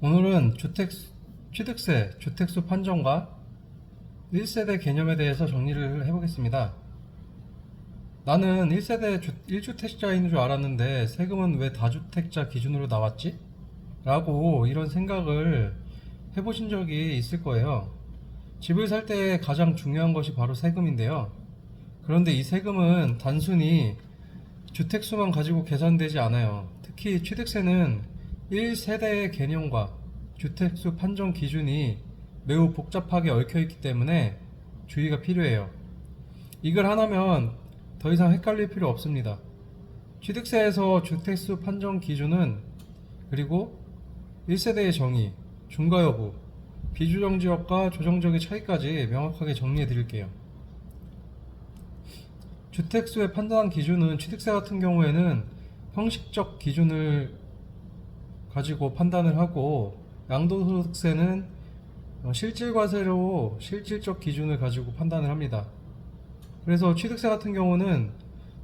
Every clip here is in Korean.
오늘은 취득세, 주택수 판정과 1세대 개념에 대해서 정리를 해보겠습니다. 나는 1세대 1주택자인 줄 알았는데 세금은 왜 다주택자 기준으로 나왔지? 라고 이런 생각을 해보신 적이 있을 거예요. 집을 살 때 가장 중요한 것이 바로 세금인데요. 그런데 이 세금은 단순히 주택수만 가지고 계산되지 않아요. 특히 취득세는 1세대의 개념과 주택수 판정 기준이 매우 복잡하게 얽혀있기 때문에 주의가 필요해요. 이걸 하나면 더 이상 헷갈릴 필요 없습니다. 취득세에서 주택수 판정 기준은 그리고 1세대의 정의, 중과 여부, 비조정 지역과 조정적의 차이까지 명확하게 정리해 드릴게요. 주택수의 판단 기준은 취득세 같은 경우에는 형식적 기준을 가지고 판단을 하고, 양도소득세는 실질과세로 실질적 기준을 가지고 판단을 합니다. 그래서 취득세 같은 경우는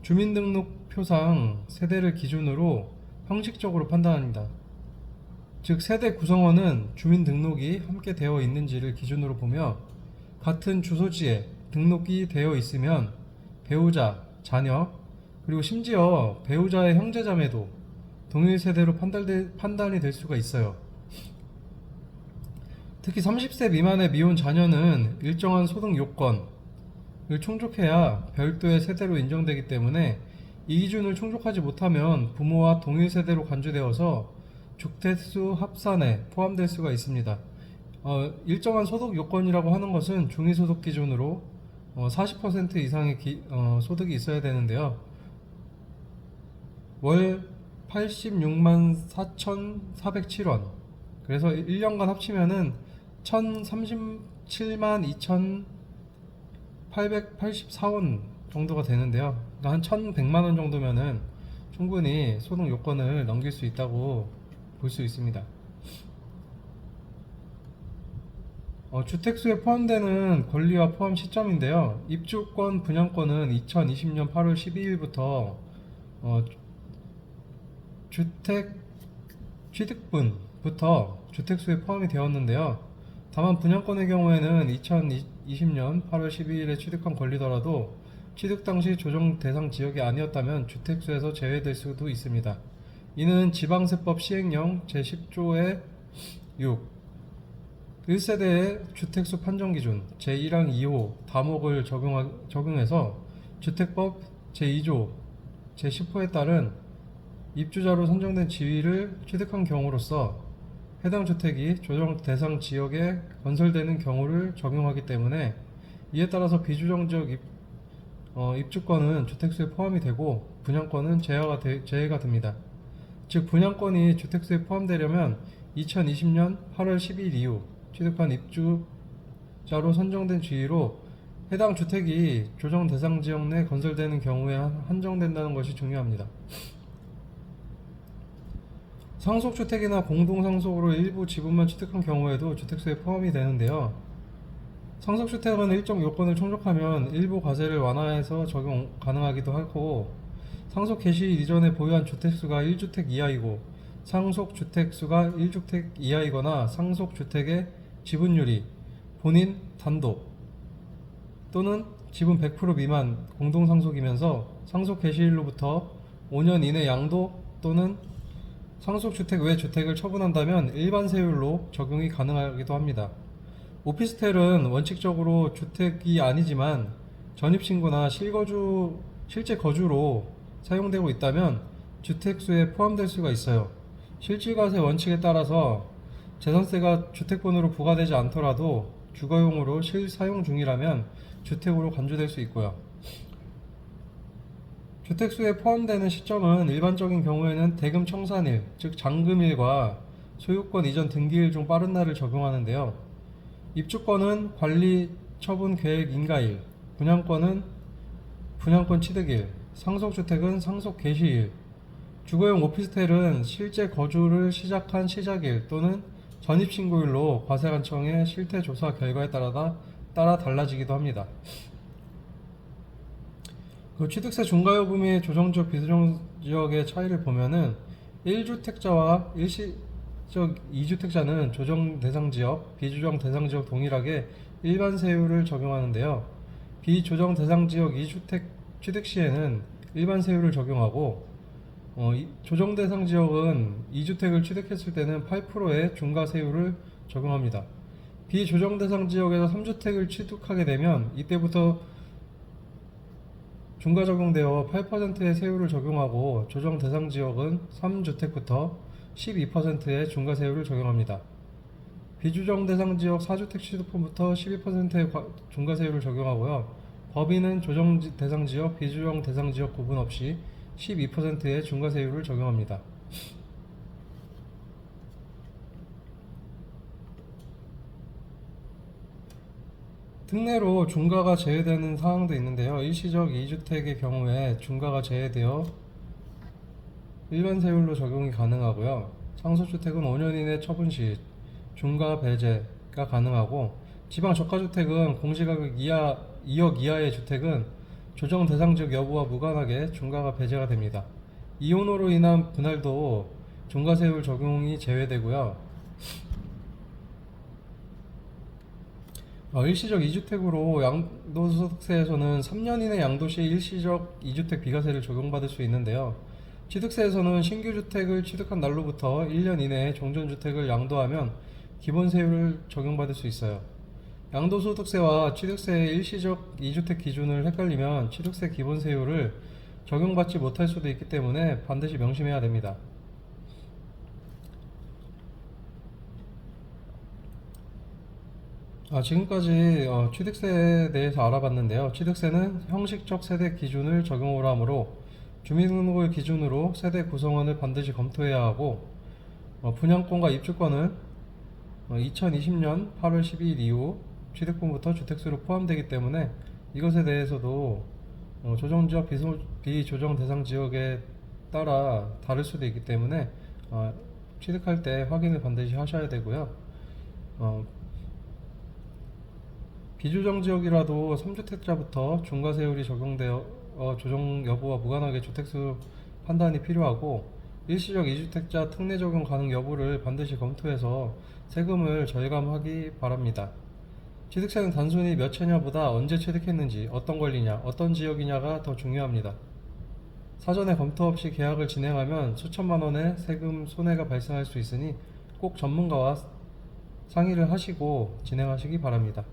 주민등록표상 세대를 기준으로 형식적으로 판단합니다. 즉 세대 구성원은 주민등록이 함께 되어 있는지를 기준으로 보며, 같은 주소지에 등록이 되어 있으면 배우자, 자녀, 그리고 심지어 배우자의 형제자매도 동일 세대로 판단이 될 수가 있어요. 특히 30세 미만의 미혼 자녀는 일정한 소득 요건을 충족해야 별도의 세대로 인정되기 때문에 이 기준을 충족하지 못하면 부모와 동일 세대로 간주되어서 주택수 합산에 포함될 수가 있습니다. 일정한 소득 요건이라고 하는 것은 중위소득 기준으로 40% 이상의 소득이 있어야 되는데요. 월 86만 4,407원. 그래서 1년간 합치면은 1,037만 2,884원 정도가 되는데요. 그러니까 한 1,100만원 정도면은 충분히 소득 요건을 넘길 수 있다고 볼 수 있습니다. 주택수에 포함되는 권리와 포함 시점인데요. 입주권, 분양권은 2020년 8월 12일부터 주택 취득분부터 주택수에 포함이 되었는데요. 다만 분양권의 경우에는 2020년 8월 12일에 취득한 권리더라도 취득 당시 조정 대상 지역이 아니었다면 주택수에서 제외될 수도 있습니다. 이는 지방세법 시행령 제10조의 6, 1세대의 주택수 판정기준 제1항 2호 다목을 적용해서 주택법 제2조 제10호에 따른 입주자로 선정된 지위를 취득한 경우로서 해당 주택이 조정 대상 지역에 건설되는 경우를 적용하기 때문에, 이에 따라서 비조정 지역 입주권은 주택수에 포함이 되고 분양권은 제외가 됩니다. 즉 분양권이 주택수에 포함되려면 2020년 8월 10일 이후 취득한 입주자로 선정된 지위로 해당 주택이 조정 대상 지역 내 건설되는 경우에 한정된다는 것이 중요합니다. 상속주택이나 공동상속으로 일부 지분만 취득한 경우에도 주택수에 포함이 되는데요. 상속주택은 일정 요건을 충족하면 일부 과세를 완화해서 적용 가능하기도 하고, 상속 개시 이전에 보유한 주택수가 1주택 이하이고 상속주택수가 1주택 이하이거나 상속주택의 지분율이 본인 단독 또는 지분 100% 미만 공동상속이면서 상속 개시일로부터 5년 이내 양도 또는 상속주택 외 주택을 처분한다면 일반 세율로 적용이 가능하기도 합니다. 오피스텔은 원칙적으로 주택이 아니지만 전입신고나 실제 거주로 사용되고 있다면 주택수에 포함될 수가 있어요. 실질과세 원칙에 따라서 재산세가 주택분으로 부과되지 않더라도 주거용으로 실사용 중이라면 주택으로 간주될 수 있고요. 주택수에 포함되는 시점은 일반적인 경우에는 대금 청산일, 즉 잔금일과 소유권 이전 등기일 중 빠른 날을 적용하는데요. 입주권은 관리 처분 계획 인가일, 분양권은 분양권 취득일, 상속주택은 상속 개시일, 주거용 오피스텔은 실제 거주를 시작한 시작일 또는 전입신고일로 과세관청의 실태조사 결과에 따라 달라지기도 합니다. 그 취득세 중과요부 및 조정지역 비조정지역의 차이를 보면은 1주택자와 2주택자는 조정 대상 지역, 비조정 대상 지역 동일하게 일반 세율을 적용하는데요. 비조정 대상 지역 2주택 취득 시에는 일반 세율을 적용하고 조정 대상 지역은 2주택을 취득했을 때는 8%의 중과 세율을 적용합니다. 비조정 대상 지역에서 3주택을 취득하게 되면 이때부터 중과 적용되어 8%의 세율을 적용하고 조정 대상 지역은 3주택부터 12%의 중과 세율을 적용합니다. 비조정 대상 지역 4주택 취득분부터 12%의 중과 세율을 적용하고요. 법인은 조정 대상 지역, 비조정 대상 지역 구분 없이 12%의 중과 세율을 적용합니다. 특례로 중과가 제외되는 사항도 있는데요. 일시적 2주택의 경우에 중과가 제외되어 일반 세율로 적용이 가능하고요. 상속주택은 5년 이내 처분 시 중과 배제가 가능하고 지방 저가주택은 공시가격 2억 이하의 주택은 조정 대상 지역 여부와 무관하게 중과가 배제가 됩니다. 이혼으로 인한 분할도 중과세율 적용이 제외되고요. 일시적 2주택으로 양도소득세에서는 3년 이내 양도시 일시적 2주택 비과세를 적용받을 수 있는데요. 취득세에서는 신규 주택을 취득한 날로부터 1년 이내에 종전주택을 양도하면 기본세율을 적용받을 수 있어요. 양도소득세와 취득세의 일시적 2주택 기준을 헷갈리면 취득세 기본세율을 적용받지 못할 수도 있기 때문에 반드시 명심해야 됩니다. 지금까지 취득세에 대해서 알아봤는데요. 취득세는 형식적 세대 기준을 적용을 하므로 주민등록을 기준으로 세대 구성원을 반드시 검토해야 하고 분양권과 입주권은 2020년 8월 12일 이후 취득분부터 주택수로 포함되기 때문에 이것에 대해서도 조정지역, 비조정 대상 지역에 따라 다를 수도 있기 때문에 취득할 때 확인을 반드시 하셔야 되고요. 비조정 지역이라도 3주택자부터 중과세율이 적용되어 조정 여부와 무관하게 주택수 판단이 필요하고 일시적 2주택자 특례 적용 가능 여부를 반드시 검토해서 세금을 절감하기 바랍니다. 취득세는 단순히 몇 채냐보다 언제 취득했는지, 어떤 권리냐, 어떤 지역이냐가 더 중요합니다. 사전에 검토 없이 계약을 진행하면 수천만 원의 세금 손해가 발생할 수 있으니 꼭 전문가와 상의를 하시고 진행하시기 바랍니다.